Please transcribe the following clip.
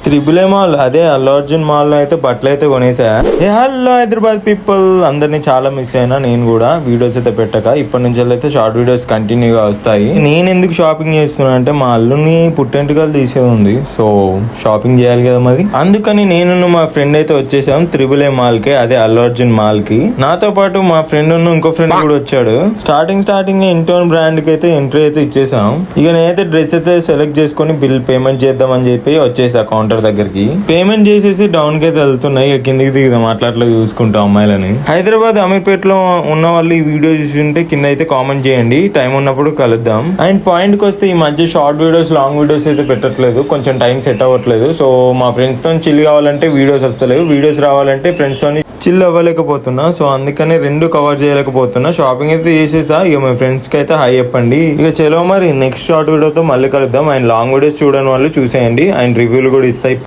Triple A mall, అదే Allu Arjun mall లో అయితే బట్టలు అయితే కొనేసా. ఏ హలో హైదరాబాద్ పీపుల్, అందరినీ చాలా మిస్ అయినా నేను కూడా. వీడియోస్ అయితే పెట్టక ఇప్పటి నుంచి అయితే షార్ట్ వీడియోస్ కంటిన్యూగా వస్తాయి. నేను ఎందుకు షాపింగ్ చేస్తున్నా అంటే మా అల్లుని పుట్టెంటుకలు తీసే ఉంది, సో షాపింగ్ చేయాలి కదా మరి. అందుకని నేను మా ఫ్రెండ్ అయితే వచ్చేసాం త్రిబుల్ ఏ మాల్ కి, అదే అల్లు అర్జున్ మాల్ కి. నాతో పాటు మా ఫ్రెండ్ ఇంకో ఫ్రెండ్ కూడా వచ్చాడు. స్టార్టింగ్ ఇంటోన్ బ్రాండ్ కి అయితే ఎంట్రీ అయితే ఇచ్చేసాం. ఇక నేనైతే డ్రెస్ అయితే సెలెక్ట్ చేసుకుని బిల్ పేమెంట్ చేద్దాం అని చెప్పి వచ్చేసా కౌంటర్ దగ్గరికి. పేమెంట్ చేసేసి డౌన్ కి అయితే వెళ్తున్నాయి. కిందికి దిగుదాం అట్లా చూసుకుంటాం అమ్మాయిలని. హైదరాబాద్ అమీర్పేట్ లో ఉన్న వాళ్ళు ఈ వీడియో చూస్తుంటే కింద అయితే కామెంట్ చేయండి, టైం ఉన్నప్పుడు కలుద్దాం. అండ్ పాయింట్ కి వస్తే ఈ మధ్య షార్ట్ వీడియోస్ లాంగ్ వీడియోస్ అయితే పెట్టట్లేదు, కొంచెం టైం సెట్ అవ్వట్లేదు. సో మా ఫ్రెండ్స్ తో చిల్ కావాలంటే వీడియోస్ వస్తలేవు, వీడియోస్ రావాలంటే ఫ్రెండ్స్ తో చిల్ అవ్వలేకపోతున్నా. సో అందుకని రెండు కవర్ చేయలేకపోతున్నా. షాపింగ్ అయితే చేసేసా. ఇక మా ఫ్రెండ్స్ కి అయితే హై చెప్పండి. ఇక చలో మరి నెక్స్ట్ షార్ట్ వీడియోతో మళ్ళీ కలుద్దాం. అండ్ లాంగ్ వీడియోస్ చూడని వాళ్ళు చూసేయండి, అండ్ రివ్యూలు కూడా ఇస్తాయి.